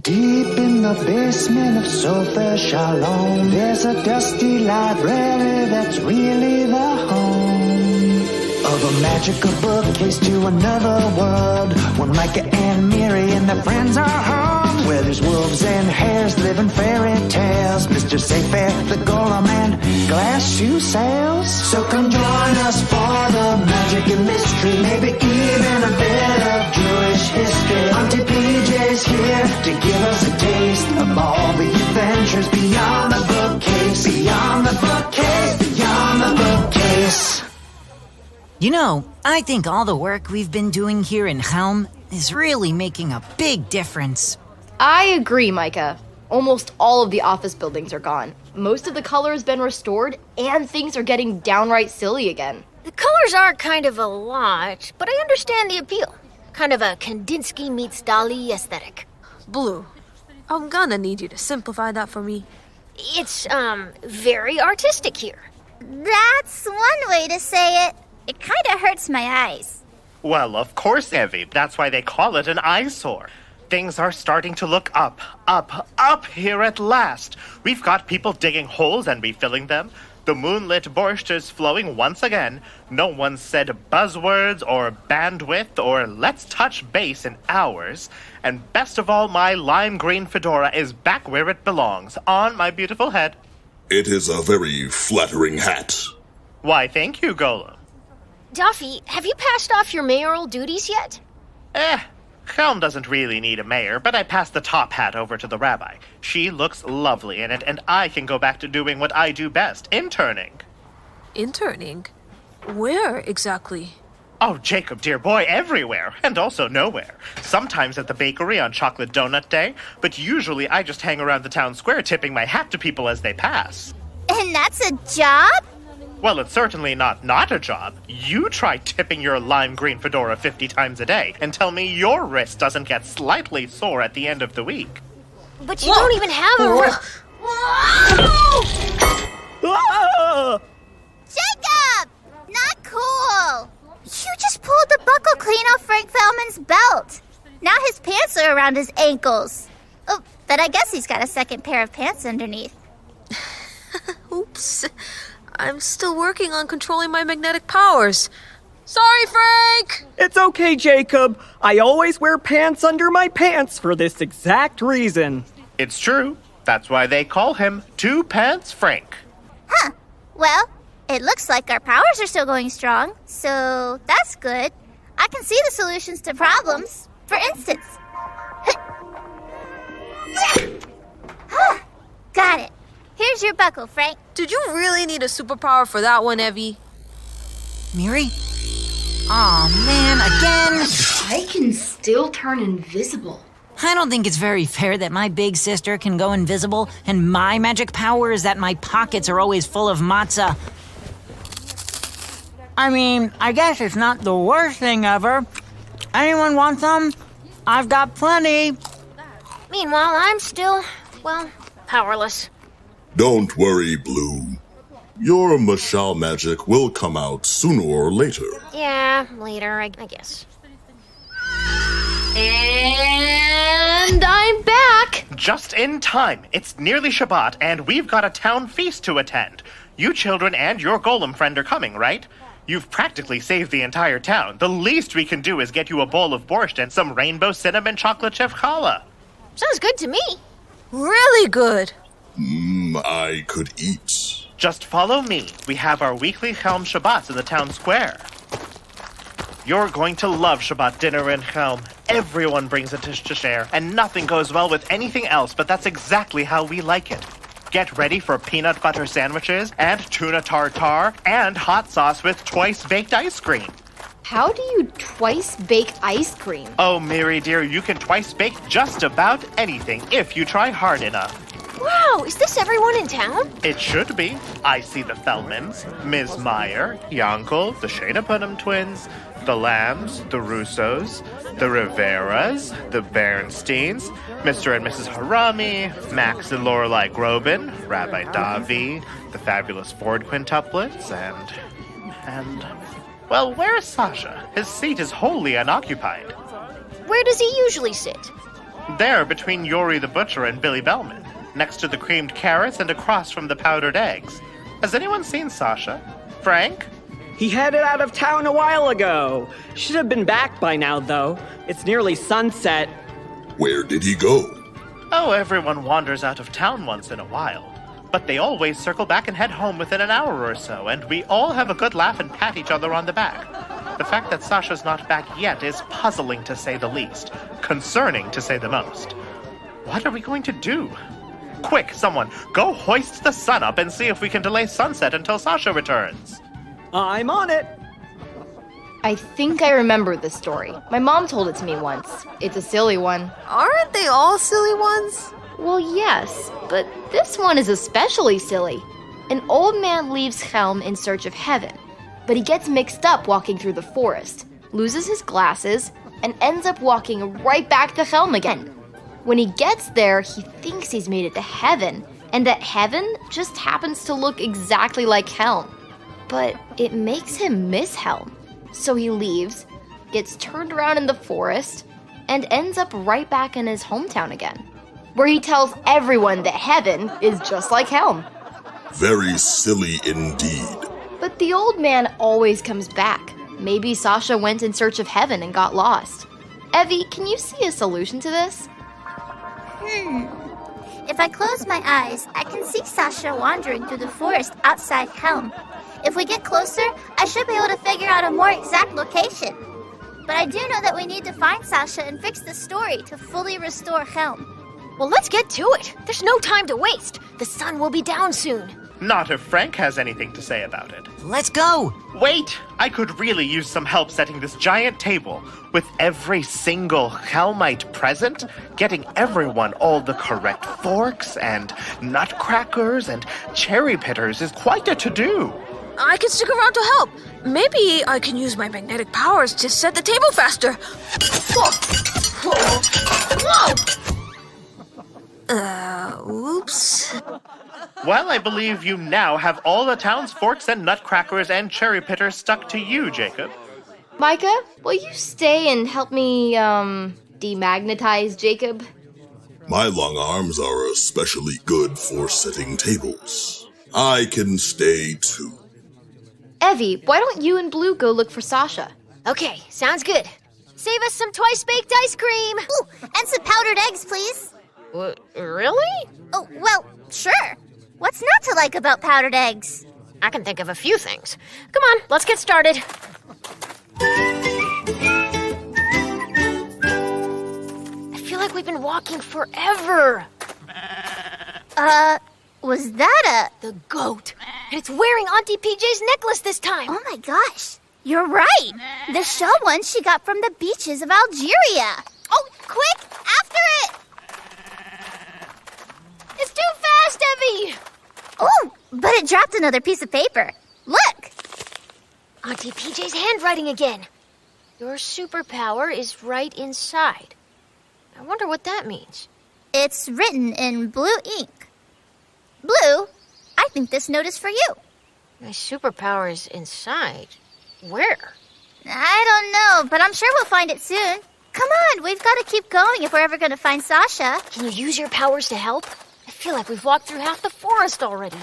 Deep in the basement of Saifair Shalom, there's a dusty library that's really the home of a magical bookcase to another world, where Micah and Miri and their friends are home, where there's wolves and hares living fairy tales, Mr. Saifair, the Golem, and glass shoe sales. So come join us for the magic and mystery, maybe even a bit of Jewish history. Auntie PJ's here to give us a taste of all the adventures beyond the bookcase, beyond the bookcase, beyond the bookcase. You know, I think all the work we've been doing here in Chelm is really making a big difference. I agree, Micah. Almost all of the office buildings are gone. Most of the color has been restored, and things are getting downright silly again. The colors are kind of a lot, but I understand the appeal. Kind of a Kandinsky meets Dali aesthetic. Blue, I'm gonna need you to simplify that for me. It's, very artistic here. That's one way to say it. It kinda hurts my eyes. Well, of course, Evie. That's why they call it an eyesore. Things are starting to look up here at last. We've got people digging holes and refilling them. The moonlit borscht is flowing once again. No one said buzzwords or bandwidth or let's touch base in hours. And best of all, my lime green fedora is back where it belongs, on my beautiful head. It is a very flattering hat. Why, thank you, Golem. Dafi, have you passed off your mayoral duties yet? Chelm doesn't really need a mayor, but I passed the top hat over to the rabbi. She looks lovely in it, and I can go back to doing what I do best, interning. Interning? Where exactly? Oh, Jacob, dear boy, everywhere, and also nowhere. Sometimes at the bakery on Chocolate Donut Day, but usually I just hang around the town square tipping my hat to people as they pass. And that's a job? Well, it's certainly not a job. You try tipping your lime green fedora 50 times a day and tell me your wrist doesn't get slightly sore at the end of the week. But you don't even have a... Jacob! Not cool! You just pulled the buckle clean off Frank Feldman's belt. Now his pants are around his ankles. Oh, but I guess he's got a second pair of pants underneath. Oops. I'm still working on controlling my magnetic powers. Sorry, Frank! It's okay, Jacob. I always wear pants under my pants for this exact reason. It's true. That's why they call him Two Pants Frank. Huh. Well, it looks like our powers are still going strong, so that's good. I can see the solutions to problems. For instance... Got it. Here's your buckle, Frank. Did you really need a superpower for that one, Evie? Miri? Aw, man, again? I can still turn invisible. I don't think it's very fair that my big sister can go invisible, and my magic power is that my pockets are always full of matzah. I mean, I guess it's not the worst thing ever. Anyone want some? I've got plenty. Meanwhile, I'm still, well, powerless. Don't worry, Blue. Your mashal magic will come out sooner or later. Yeah, later, I guess. And I'm back! Just in time. It's nearly Shabbat, and we've got a town feast to attend. You children and your golem friend are coming, right? You've practically saved the entire town. The least we can do is get you a bowl of borscht and some rainbow cinnamon chocolate chip challah. Sounds good to me. Really good. I could eat. Just follow me. We have our weekly Chelm Shabbats in the town square. You're going to love Shabbat dinner in Chelm. Everyone brings a dish to share, and nothing goes well with anything else, but that's exactly how we like it. Get ready for peanut butter sandwiches, and tuna tartare, and hot sauce with twice-baked ice cream. How do you twice-bake ice cream? Oh, Miri dear, you can twice-bake just about anything if you try hard enough. Wow, is this everyone in town? It should be. I see the Feldmans, Ms. Meyer, Yankel, the Shana Punnam twins, the Lambs, the Russos, the Riveras, the Bernsteins, Mr. and Mrs. Harami, Max and Lorelei Grobin, Rabbi Davi, the fabulous Ford quintuplets, and... Well, where's Sacha? His seat is wholly unoccupied. Where does he usually sit? There, between Yori the Butcher and Billy Bellman, next to the creamed carrots and across from the powdered eggs. Has anyone seen Sacha? Frank? He headed out of town a while ago. Should have been back by now, though. It's nearly sunset. Where did he go? Oh, everyone wanders out of town once in a while. But they always circle back and head home within an hour or so, and we all have a good laugh and pat each other on the back. The fact that Sacha's not back yet is puzzling to say the least, concerning to say the most. What are we going to do? Quick, someone, go hoist the sun up and see if we can delay sunset until Sacha returns. I'm on it. I think I remember this story. My mom told it to me once. It's a silly one. Aren't they all silly ones? Well, yes, but this one is especially silly. An old man leaves Chelm in search of heaven, but he gets mixed up walking through the forest, loses his glasses, and ends up walking right back to Chelm again. When he gets there, he thinks he's made it to heaven, and that heaven just happens to look exactly like Chelm. But it makes him miss Chelm. So he leaves, gets turned around in the forest, and ends up right back in his hometown again, where he tells everyone that heaven is just like Chelm. Very silly indeed. But the old man always comes back. Maybe Sacha went in search of heaven and got lost. Evie, can you see a solution to this? If I close my eyes, I can see Sacha wandering through the forest outside Chelm. If we get closer, I should be able to figure out a more exact location. But I do know that we need to find Sacha and fix the story to fully restore Chelm. Well, let's get to it. There's no time to waste. The sun will be down soon. Not if Frank has anything to say about it. Let's go! Wait! I could really use some help setting this giant table. With every single Chelmite present, getting everyone all the correct forks and nutcrackers and cherry pitters is quite a to-do. I can stick around to help. Maybe I can use my magnetic powers to set the table faster. Oops. Well, I believe you now have all the town's forks and nutcrackers and cherry pitters stuck to you, Jacob. Micah, will you stay and help me, demagnetize Jacob? My long arms are especially good for setting tables. I can stay too. Evie, why don't you and Blue go look for Sacha? Okay, sounds good. Save us some twice-baked ice cream. Ooh, and some powdered eggs, please. Really? Oh, well, sure. What's not to like about powdered eggs? I can think of a few things. Come on, let's get started. I feel like we've been walking forever. Was that The goat. And it's wearing Auntie PJ's necklace this time. Oh my gosh, you're right. The shell one she got from the beaches of Algeria. Oh, quick, after it! It's too fast, Evie! Oh, but it dropped another piece of paper. Look! Auntie PJ's handwriting again. Your superpower is right inside. I wonder what that means. It's written in blue ink. Blue, I think this note is for you. My superpower is inside. Where? I don't know, but I'm sure we'll find it soon. Come on, we've got to keep going if we're ever going to find Sacha. Can you use your powers to help? I feel like we've walked through half the forest already.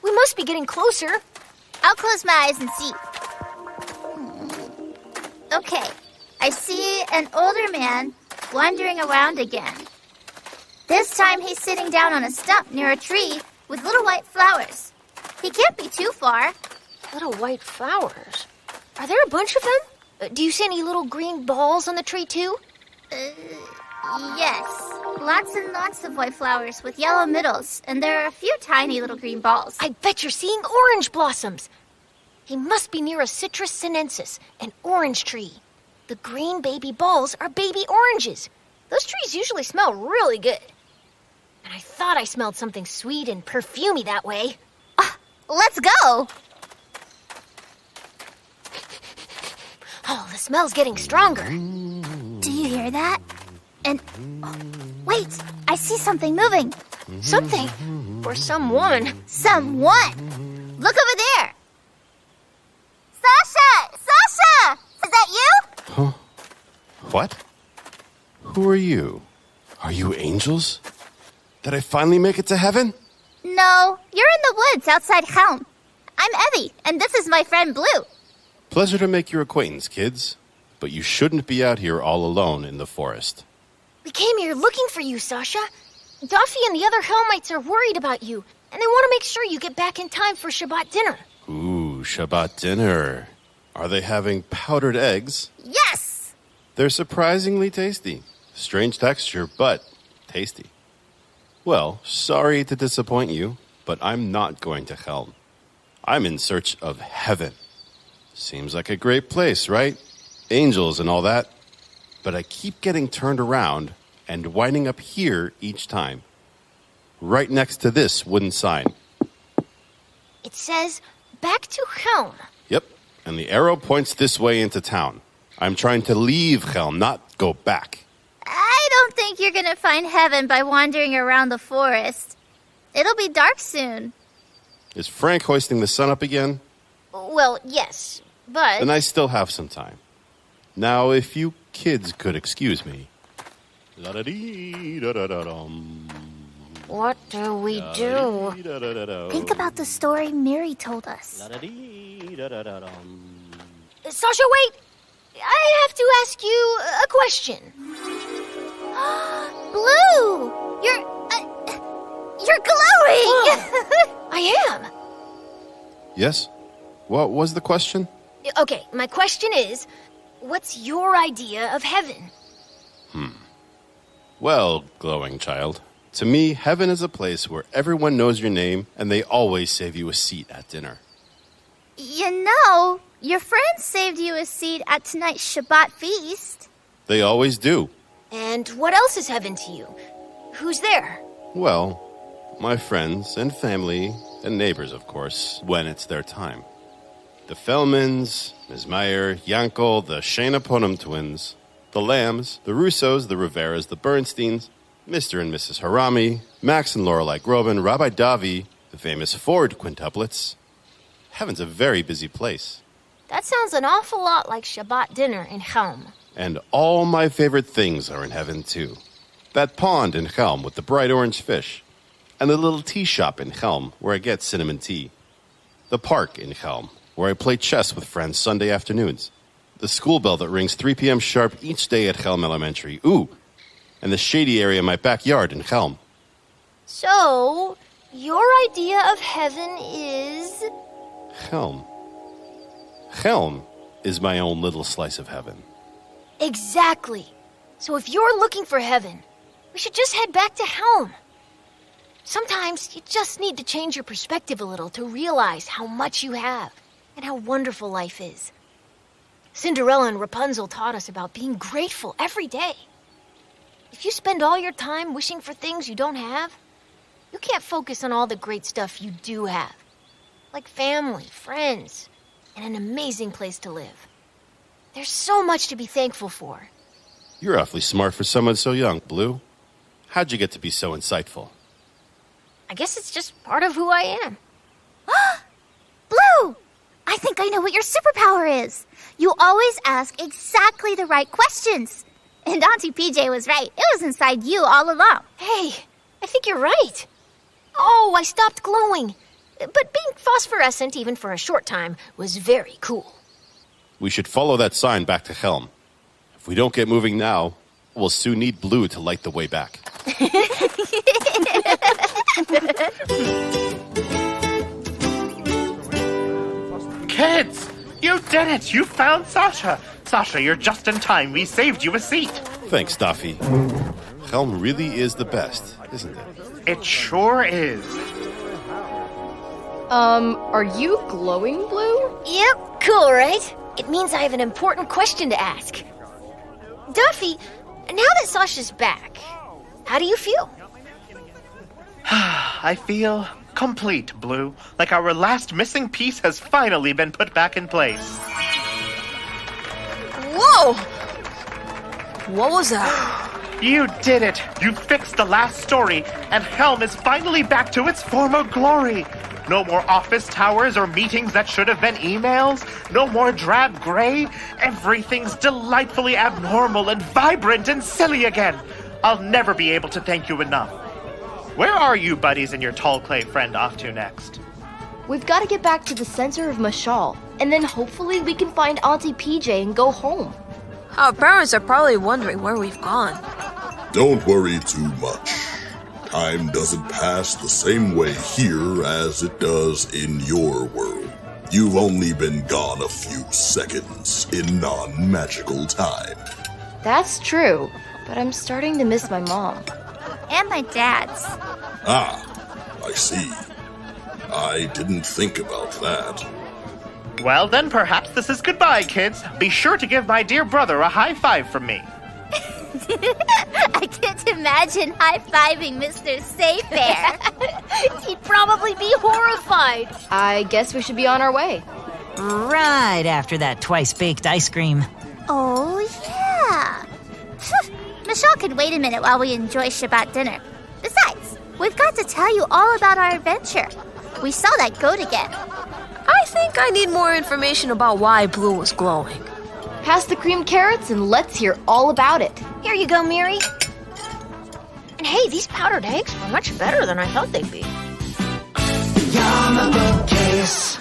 We must be getting closer. I'll close my eyes and see. Okay, I see an older man wandering around again. This time he's sitting down on a stump near a tree with little white flowers. He can't be too far. Little white flowers? Are there a bunch of them? Do you see any little green balls on the tree too? Yes, lots and lots of white flowers with yellow middles, and there are a few tiny little green balls. I bet you're seeing orange blossoms. He must be near a citrus sinensis, an orange tree. The green baby balls are baby oranges. Those trees usually smell really good. And I thought I smelled something sweet and perfumey that way. Let's go! Oh, the smell's getting stronger. Do you hear that? And wait, I see something moving. Something? Or someone. Someone! Look over there! Sacha! Sacha! Is that you? Huh? What? Who are you? Are you angels? Did I finally make it to heaven? No, you're in the woods outside Chelm. I'm Evie, and this is my friend Blue. Pleasure to make your acquaintance, kids. But you shouldn't be out here all alone in the forest. We came here looking for you, Sacha. Dafi and the other Helmites are worried about you, and they want to make sure you get back in time for Shabbat dinner. Ooh, Shabbat dinner. Are they having powdered eggs? Yes! They're surprisingly tasty. Strange texture, but tasty. Well, sorry to disappoint you, but I'm not going to Chelm. I'm in search of heaven. Seems like a great place, right? Angels and all that. But I keep getting turned around and winding up here each time. Right next to this wooden sign. It says, back to Chelm. Yep, and the arrow points this way into town. I'm trying to leave Chelm, not go back. I don't think you're gonna find heaven by wandering around the forest. It'll be dark soon. Is Frank hoisting the sun up again? Well, yes, but... Then I still have some time. Now, if you kids could excuse me. What do we do? Think about the story Miri told us. Sacha, wait! I have to ask you a question. Blue! You're glowing! I am. Yes? What was the question? Okay, my question is, what's your idea of heaven? Well, glowing child, to me, heaven is a place where everyone knows your name and they always save you a seat at dinner. You know, your friends saved you a seat at tonight's Shabbat feast. They always do. And what else is heaven to you? Who's there? Well, my friends and family and neighbors, of course, when it's their time. The Fellmans, Ms. Meyer, Yankel, the Shana twins, the Lambs, the Russos, the Riveras, the Bernsteins, Mr. and Mrs. Harami, Max and Lorelei Groban, Rabbi Davi, the famous Ford quintuplets. Heaven's a very busy place. That sounds an awful lot like Shabbat dinner in Chelm. And all my favorite things are in heaven, too. That pond in Chelm with the bright orange fish. And the little tea shop in Chelm where I get cinnamon tea. The park in Chelm where I play chess with friends Sunday afternoons. The school bell that rings 3 p.m. sharp each day at Chelm Elementary. Ooh! And the shady area in my backyard in Chelm. So, your idea of heaven is... Chelm. Chelm is my own little slice of heaven. Exactly. So if you're looking for heaven, we should just head back to Chelm. Sometimes you just need to change your perspective a little to realize how much you have and how wonderful life is. Cinderella and Rapunzel taught us about being grateful every day. If you spend all your time wishing for things you don't have, you can't focus on all the great stuff you do have, like family, friends, and an amazing place to live. There's so much to be thankful for. You're awfully smart for someone so young, Blue. How'd you get to be so insightful? I guess it's just part of who I am. Blue! I think I know what your superpower is. You always ask exactly the right questions. And Auntie PJ was right. It was inside you all along. Hey, I think you're right. Oh, I stopped glowing. But being phosphorescent, even for a short time, was very cool. We should follow that sign back to Chelm. If we don't get moving now, we'll soon need Blue to light the way back. Kids! You did it! You found Sacha! Sacha, you're just in time. We saved you a seat. Thanks, Dafi. Chelm really is the best, isn't it? It sure is. Are you glowing, Blue? Yep, cool, right? It means I have an important question to ask. Dafi, now that Sacha's back, how do you feel? I feel complete, Blue. Like our last missing piece has finally been put back in place. Whoa! What was that? You did it! You fixed the last story, and Chelm is finally back to its former glory. No more office towers or meetings that should have been emails. No more drab gray. Everything's delightfully abnormal and vibrant and silly again. I'll never be able to thank you enough. Where are you buddies and your tall clay friend off to next? We've got to get back to the center of Mashal, and then hopefully we can find Auntie PJ and go home. Our parents are probably wondering where we've gone. Don't worry too much. Time doesn't pass the same way here as it does in your world. You've only been gone a few seconds in non-magical time. That's true, but I'm starting to miss my mom. And my dad's. Ah, I see. I didn't think about that. Well, then perhaps this is goodbye, kids. Be sure to give my dear brother a high five from me. I can't imagine high-fiving Mr. Saifair. He'd probably be horrified. I guess we should be on our way. Right after that twice-baked ice cream. Oh, yeah. Michelle can wait a minute while we enjoy Shabbat dinner. Besides, we've got to tell you all about our adventure. We saw that goat again. I think I need more information about why Blue was glowing. Pass the creamed carrots and let's hear all about it. Here you go, Miri. And hey, these powdered eggs were much better than I thought they'd be. You're my bookcase.